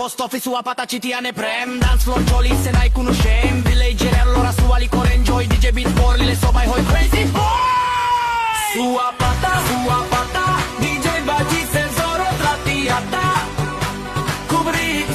post office SUAPATA ci tiene prem Dance floor jolly se n-ai cunoscem Villager allora su alicor enjoy DJ beat borlile so by hoi crazy boy SUAPATA, SUAPATA DJ bagi senzoro tratiata Cubri